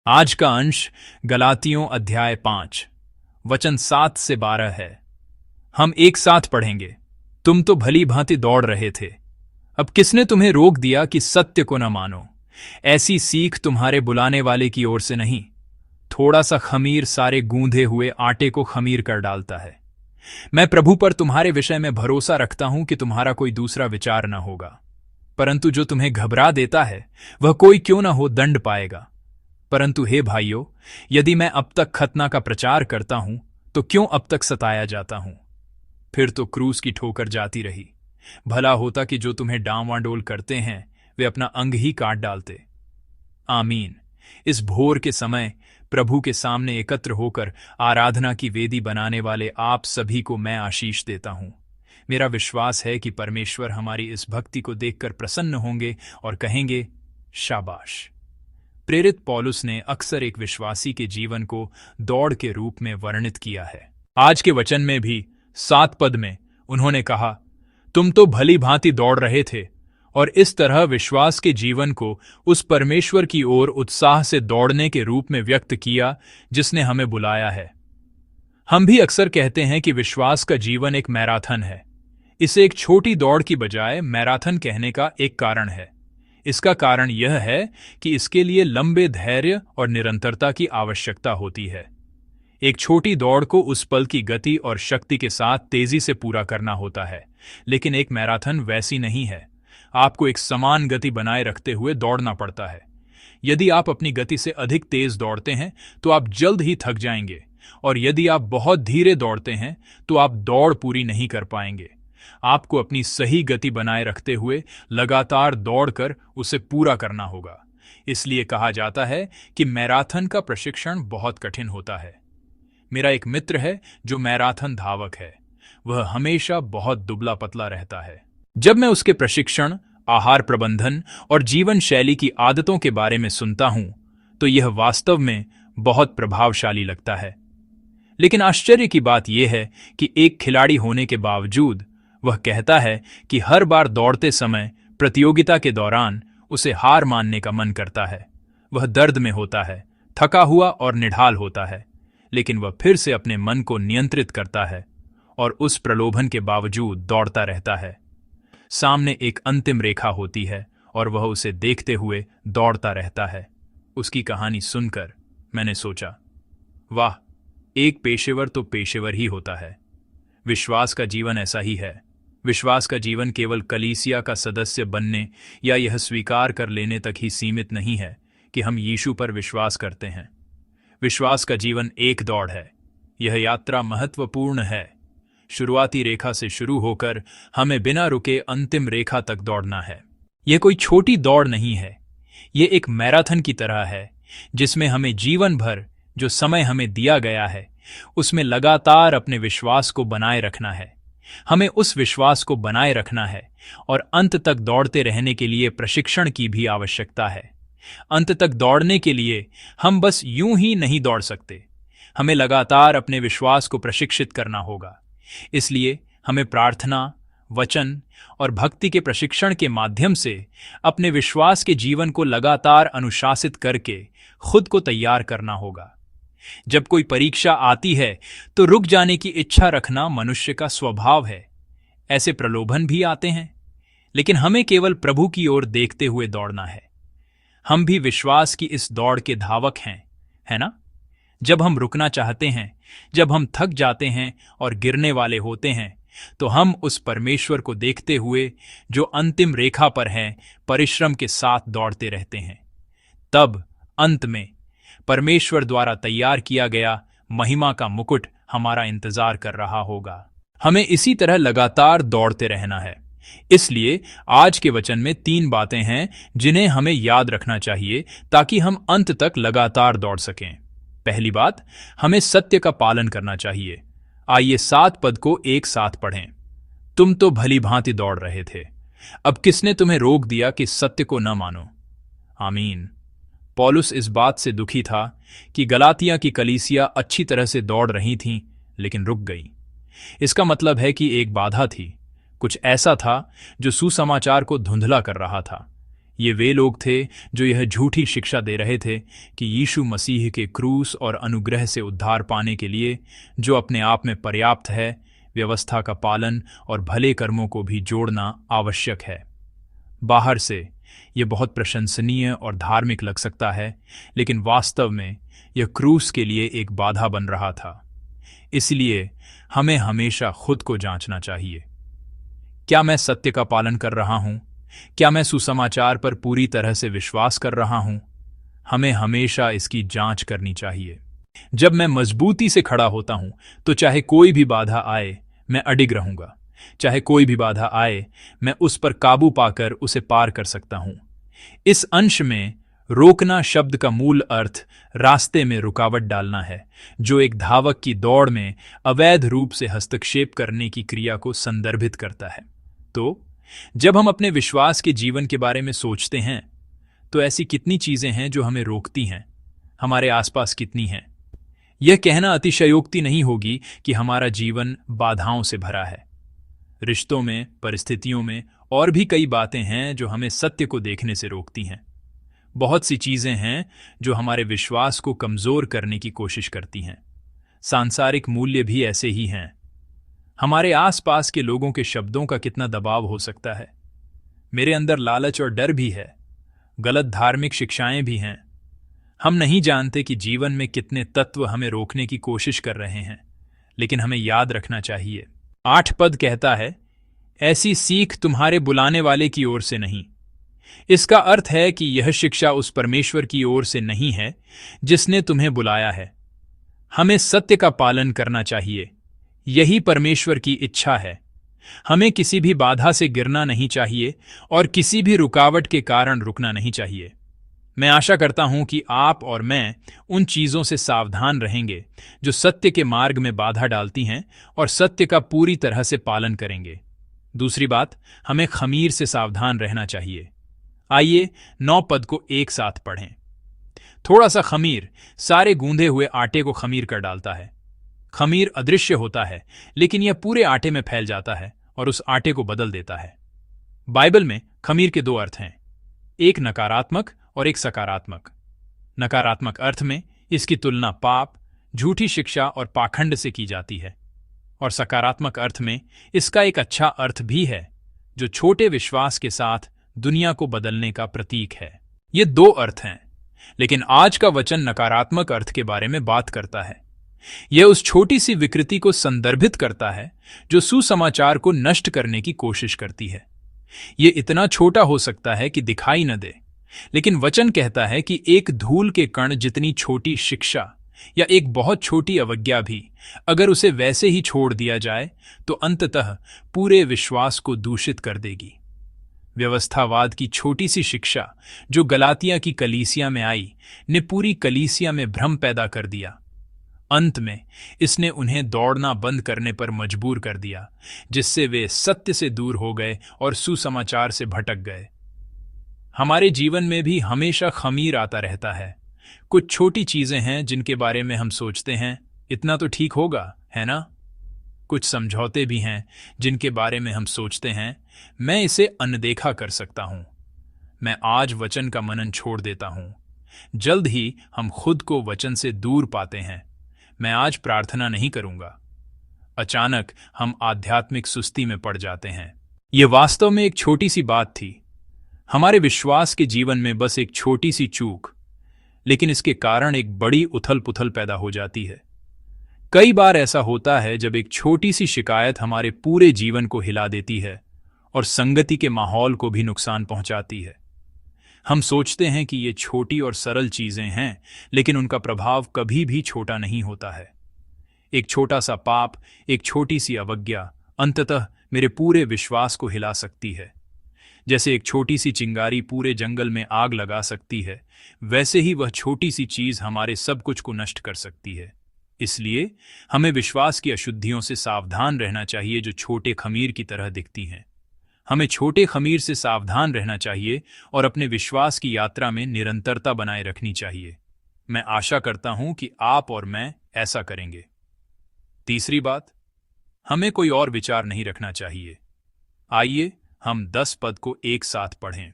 आज का अंश गलातियों अध्याय 5 वचन 7 से 12 है। हम एक साथ पढ़ेंगे। तुम तो भली भांति दौड़ रहे थे, अब किसने तुम्हें रोक दिया कि सत्य को न मानो? ऐसी सीख तुम्हारे बुलाने वाले की ओर से नहीं। थोड़ा सा खमीर सारे गूंधे हुए आटे को खमीर कर डालता है। मैं प्रभु पर तुम्हारे विषय में भरोसा रखता हूं कि तुम्हारा कोई दूसरा विचार न होगा, परंतु जो तुम्हें घबरा देता है वह कोई क्यों न हो दंड पाएगा। परंतु हे भाइयों, यदि मैं अब तक खतना का प्रचार करता हूं तो क्यों अब तक सताया जाता हूं? फिर तो क्रूस की ठोकर जाती रही। भला होता कि जो तुम्हें डांवाडोल करते हैं वे अपना अंग ही काट डालते। आमीन। इस भोर के समय प्रभु के सामने एकत्र होकर आराधना की वेदी बनाने वाले आप सभी को मैं आशीष देता हूं। मेरा विश्वास है कि परमेश्वर हमारी इस भक्ति को देखकर प्रसन्न होंगे और कहेंगे, शाबाश। प्रेरित पौलुस ने अक्सर एक विश्वासी के जीवन को दौड़ के रूप में वर्णित किया है। आज के वचन में भी 7 पद में उन्होंने कहा, तुम तो भली भांति दौड़ रहे थे, और इस तरह विश्वास के जीवन को उस परमेश्वर की ओर उत्साह से दौड़ने के रूप में व्यक्त किया जिसने हमें बुलाया है। हम भी अक्सर कहते हैं कि विश्वास का जीवन एक मैराथन है। इसे एक छोटी दौड़ की बजाय मैराथन कहने का एक कारण है। इसका कारण यह है कि इसके लिए लंबे धैर्य और निरंतरता की आवश्यकता होती है। एक छोटी दौड़ को उस पल की गति और शक्ति के साथ तेजी से पूरा करना होता है, लेकिन एक मैराथन वैसी नहीं है। आपको एक समान गति बनाए रखते हुए दौड़ना पड़ता है। यदि आप अपनी गति से अधिक तेज दौड़ते हैं तो आप जल्द ही थक जाएंगे, और यदि आप बहुत धीरे दौड़ते हैं तो आप दौड़ पूरी नहीं कर पाएंगे। आपको अपनी सही गति बनाए रखते हुए लगातार दौड़कर उसे पूरा करना होगा। इसलिए कहा जाता है कि मैराथन का प्रशिक्षण बहुत कठिन होता है। मेरा एक मित्र है जो मैराथन धावक है। वह हमेशा बहुत दुबला पतला रहता है। जब मैं उसके प्रशिक्षण, आहार प्रबंधन और जीवन शैली की आदतों के बारे में सुनता हूं तो यह वास्तव में बहुत प्रभावशाली लगता है। लेकिन आश्चर्य की बात यह है कि एक खिलाड़ी होने के बावजूद वह कहता है कि हर बार दौड़ते समय प्रतियोगिता के दौरान उसे हार मानने का मन करता है। वह दर्द में होता है, थका हुआ और निढाल होता है, लेकिन वह फिर से अपने मन को नियंत्रित करता है और उस प्रलोभन के बावजूद दौड़ता रहता है। सामने एक अंतिम रेखा होती है और वह उसे देखते हुए दौड़ता रहता है। उसकी कहानी सुनकर मैंने सोचा, वाह, एक पेशेवर तो पेशेवर ही होता है। विश्वास का जीवन ऐसा ही है। विश्वास का जीवन केवल कलीसिया का सदस्य बनने या यह स्वीकार कर लेने तक ही सीमित नहीं है कि हम यीशु पर विश्वास करते हैं। विश्वास का जीवन एक दौड़ है। यह यात्रा महत्वपूर्ण है। शुरुआती रेखा से शुरू होकर हमें बिना रुके अंतिम रेखा तक दौड़ना है। यह कोई छोटी दौड़ नहीं है। यह एक मैराथन की तरह है जिसमें हमें जीवन भर जो समय हमें दिया गया है उसमें लगातार अपने विश्वास को बनाए रखना है। हमें उस विश्वास को बनाए रखना है और अंत तक दौड़ते रहने के लिए प्रशिक्षण की भी आवश्यकता है। अंत तक दौड़ने के लिए हम बस यूं ही नहीं दौड़ सकते। हमें लगातार अपने विश्वास को प्रशिक्षित करना होगा। इसलिए हमें प्रार्थना, वचन और भक्ति के प्रशिक्षण के माध्यम से अपने विश्वास के जीवन को लगातार अनुशासित करके खुद को तैयार करना होगा। जब कोई परीक्षा आती है तो रुक जाने की इच्छा रखना मनुष्य का स्वभाव है। ऐसे प्रलोभन भी आते हैं, लेकिन हमें केवल प्रभु की ओर देखते हुए दौड़ना है। हम भी विश्वास की इस दौड़ के धावक हैं, है ना? जब हम रुकना चाहते हैं, जब हम थक जाते हैं और गिरने वाले होते हैं, तो हम उस परमेश्वर को देखते हुए जो अंतिम रेखा पर हैं, परिश्रम के साथ दौड़ते रहते हैं। तब अंत में परमेश्वर द्वारा तैयार किया गया महिमा का मुकुट हमारा इंतजार कर रहा होगा। हमें इसी तरह लगातार दौड़ते रहना है। इसलिए आज के वचन में 3 बातें हैं जिन्हें हमें याद रखना चाहिए ताकि हम अंत तक लगातार दौड़ सकें। पहली बात, हमें सत्य का पालन करना चाहिए। आइए 7 पद को एक साथ पढ़ें। तुम तो भली भांति दौड़ रहे थे, अब किसने तुम्हें रोक दिया कि सत्य को न मानो? आमीन। पौलुस इस बात से दुखी था कि गलातिया की कलीसिया अच्छी तरह से दौड़ रही थी लेकिन रुक गई। इसका मतलब है कि एक बाधा थी। कुछ ऐसा था जो सुसमाचार को धुंधला कर रहा था। ये वे लोग थे जो यह झूठी शिक्षा दे रहे थे कि यीशु मसीह के क्रूस और अनुग्रह से उद्धार पाने के लिए, जो अपने आप में पर्याप्त है, व्यवस्था का पालन और भले कर्मों को भी जोड़ना आवश्यक है। बाहर से यह बहुत प्रशंसनीय और धार्मिक लग सकता है, लेकिन वास्तव में यह क्रूस के लिए एक बाधा बन रहा था। इसलिए हमें हमेशा खुद को जांचना चाहिए। क्या मैं सत्य का पालन कर रहा हूं? क्या मैं सुसमाचार पर पूरी तरह से विश्वास कर रहा हूं? हमें हमेशा इसकी जांच करनी चाहिए। जब मैं मजबूती से खड़ा होता हूं, तो चाहे कोई भी बाधा आए, मैं अडिग रहूंगा। चाहे कोई भी बाधा आए, मैं उस पर काबू पाकर उसे पार कर सकता हूं। इस अंश में रोकना शब्द का मूल अर्थ रास्ते में रुकावट डालना है, जो एक धावक की दौड़ में अवैध रूप से हस्तक्षेप करने की क्रिया को संदर्भित करता है। तो जब हम अपने विश्वास के जीवन के बारे में सोचते हैं, तो ऐसी कितनी चीजें हैं जो हमें रोकती हैं? हमारे आसपास कितनी हैं? यह कहना अतिशयोक्ति नहीं होगी कि हमारा जीवन बाधाओं से भरा है। रिश्तों में, परिस्थितियों में और भी कई बातें हैं जो हमें सत्य को देखने से रोकती हैं। बहुत सी चीजें हैं जो हमारे विश्वास को कमजोर करने की कोशिश करती हैं। सांसारिक मूल्य भी ऐसे ही हैं। हमारे आसपास के लोगों के शब्दों का कितना दबाव हो सकता है। मेरे अंदर लालच और डर भी है। गलत धार्मिक शिक्षाएं भी हैं। हम नहीं जानते कि जीवन में कितने तत्व हमें रोकने की कोशिश कर रहे हैं, लेकिन हमें याद रखना चाहिए। 8 पद कहता है, ऐसी सीख तुम्हारे बुलाने वाले की ओर से नहीं। इसका अर्थ है कि यह शिक्षा उस परमेश्वर की ओर से नहीं है जिसने तुम्हें बुलाया है। हमें सत्य का पालन करना चाहिए। यही परमेश्वर की इच्छा है। हमें किसी भी बाधा से गिरना नहीं चाहिए और किसी भी रुकावट के कारण रुकना नहीं चाहिए। मैं आशा करता हूं कि आप और मैं उन चीजों से सावधान रहेंगे जो सत्य के मार्ग में बाधा डालती हैं और सत्य का पूरी तरह से पालन करेंगे। दूसरी बात, हमें खमीर से सावधान रहना चाहिए। आइए 9 पद को एक साथ पढ़ें। थोड़ा सा खमीर सारे गूंधे हुए आटे को खमीर कर डालता है। खमीर अदृश्य होता है, लेकिन यह पूरे आटे में फैल जाता है और उस आटे को बदल देता है। बाइबल में खमीर के 2 अर्थ हैं, एक नकारात्मक और एक सकारात्मक। नकारात्मक अर्थ में इसकी तुलना पाप, झूठी शिक्षा और पाखंड से की जाती है, और सकारात्मक अर्थ में इसका एक अच्छा अर्थ भी है, जो छोटे विश्वास के साथ दुनिया को बदलने का प्रतीक है। ये 2 अर्थ हैं, लेकिन आज का वचन नकारात्मक अर्थ के बारे में बात करता है। यह उस छोटी सी विकृति को संदर्भित करता है जो सुसमाचार को नष्ट करने की कोशिश करती है। यह इतना छोटा हो सकता है कि दिखाई न दे, लेकिन वचन कहता है कि एक धूल के कण जितनी छोटी शिक्षा या एक बहुत छोटी अवज्ञा भी अगर उसे वैसे ही छोड़ दिया जाए तो अंततः पूरे विश्वास को दूषित कर देगी। व्यवस्थावाद की छोटी सी शिक्षा जो गलातिया की कलीसिया में आई ने पूरी कलीसिया में भ्रम पैदा कर दिया। अंत में इसने उन्हें दौड़ना बंद करने पर मजबूर कर दिया, जिससे वे सत्य से दूर हो गए और सुसमाचार से भटक गए। हमारे जीवन में भी हमेशा खमीर आता रहता है। कुछ छोटी चीजें हैं जिनके बारे में हम सोचते हैं इतना तो ठीक होगा, है ना? कुछ समझौते भी हैं जिनके बारे में हम सोचते हैं मैं इसे अनदेखा कर सकता हूं। मैं आज वचन का मनन छोड़ देता हूं। जल्द ही हम खुद को वचन से दूर पाते हैं। मैं आज प्रार्थना नहीं करूंगा। अचानक हम आध्यात्मिक सुस्ती में पड़ जाते हैं। यह वास्तव में एक छोटी सी बात थी, हमारे विश्वास के जीवन में बस एक छोटी सी चूक, लेकिन इसके कारण एक बड़ी उथल पुथल पैदा हो जाती है। कई बार ऐसा होता है जब एक छोटी सी शिकायत हमारे पूरे जीवन को हिला देती है और संगति के माहौल को भी नुकसान पहुंचाती है। हम सोचते हैं कि ये छोटी और सरल चीजें हैं, लेकिन उनका प्रभाव कभी भी छोटा नहीं होता है। एक छोटा सा पाप, एक छोटी सी अवज्ञा अंततः मेरे पूरे विश्वास को हिला सकती है। जैसे एक छोटी सी चिंगारी पूरे जंगल में आग लगा सकती है, वैसे ही वह छोटी सी चीज हमारे सब कुछ को नष्ट कर सकती है। इसलिए हमें विश्वास की अशुद्धियों से सावधान रहना चाहिए जो छोटे खमीर की तरह दिखती हैं। हमें छोटे खमीर से सावधान रहना चाहिए और अपने विश्वास की यात्रा में निरंतरता बनाए रखनी चाहिए। मैं आशा करता हूं कि आप और मैं ऐसा करेंगे। तीसरी बात, हमें कोई और विचार नहीं रखना चाहिए। आइए हम 10 पद को एक साथ पढ़ें।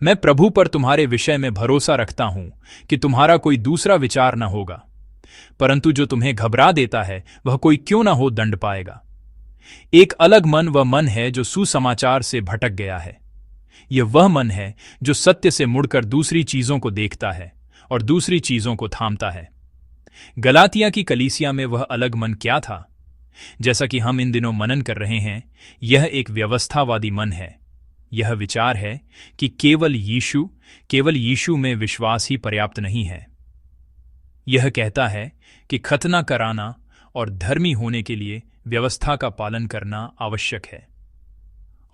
मैं प्रभु पर तुम्हारे विषय में भरोसा रखता हूं कि तुम्हारा कोई दूसरा विचार न होगा, परंतु जो तुम्हें घबरा देता है वह कोई क्यों न हो दंड पाएगा। एक अलग मन वह मन है जो सुसमाचार से भटक गया है। यह वह मन है जो सत्य से मुड़कर दूसरी चीजों को देखता है और दूसरी चीजों को थामता है। गलातिया की कलीसिया में वह अलग मन क्या था? जैसा कि हम इन दिनों मनन कर रहे हैं, यह एक व्यवस्थावादी मन है। यह विचार है कि केवल यीशु में विश्वास ही पर्याप्त नहीं है। यह कहता है कि खतना कराना और धर्मी होने के लिए व्यवस्था का पालन करना आवश्यक है।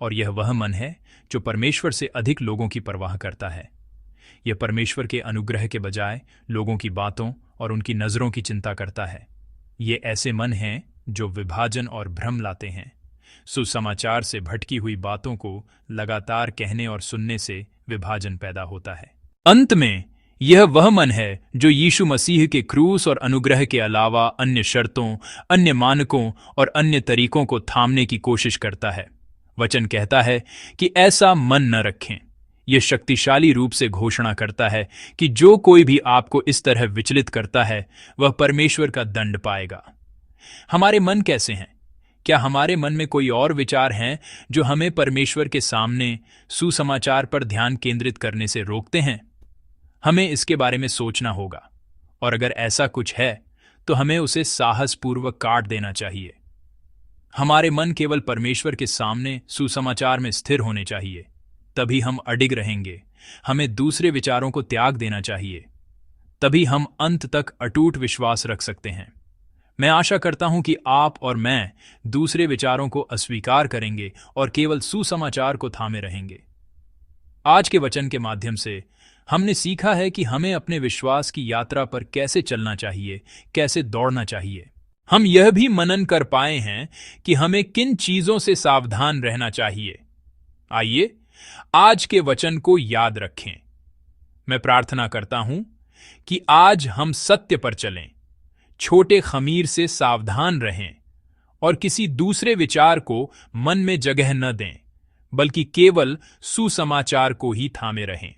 और यह वह मन है जो परमेश्वर से अधिक लोगों की परवाह करता है। यह परमेश्वर के अनुग्रह के बजाय लोगों की बातों और उनकी नजरों की चिंता करता है। ये ऐसे मन हैं जो विभाजन और भ्रम लाते हैं। सुसमाचार से भटकी हुई बातों को लगातार कहने और सुनने से विभाजन पैदा होता है। अंत में यह वह मन है जो यीशु मसीह के क्रूस और अनुग्रह के अलावा अन्य शर्तों, अन्य मानकों और अन्य तरीकों को थामने की कोशिश करता है। वचन कहता है कि ऐसा मन न रखें। यह शक्तिशाली रूप से घोषणा करता है कि जो कोई भी आपको इस तरह विचलित करता है वह परमेश्वर का दंड पाएगा। हमारे मन कैसे हैं? क्या हमारे मन में कोई और विचार हैं जो हमें परमेश्वर के सामने सुसमाचार पर ध्यान केंद्रित करने से रोकते हैं? हमें इसके बारे में सोचना होगा, और अगर ऐसा कुछ है तो हमें उसे साहसपूर्वक काट देना चाहिए। हमारे मन केवल परमेश्वर के सामने सुसमाचार में स्थिर होने चाहिए, तभी हम अडिग रहेंगे। हमें दूसरे विचारों को त्याग देना चाहिए, तभी हम अंत तक अटूट विश्वास रख सकते हैं। मैं आशा करता हूं कि आप और मैं दूसरे विचारों को अस्वीकार करेंगे और केवल सुसमाचार को थामे रहेंगे। आज के वचन के माध्यम से हमने सीखा है कि हमें अपने विश्वास की यात्रा पर कैसे चलना चाहिए, कैसे दौड़ना चाहिए। हम यह भी मनन कर पाए हैं कि हमें किन चीजों से सावधान रहना चाहिए। आइए आज के वचन को याद रखें। मैं प्रार्थना करता हूं कि आज हम सत्य पर चलें, छोटे खमीर से सावधान रहें और किसी दूसरे विचार को मन में जगह न दें, बल्कि केवल सुसमाचार को ही थामे रहें।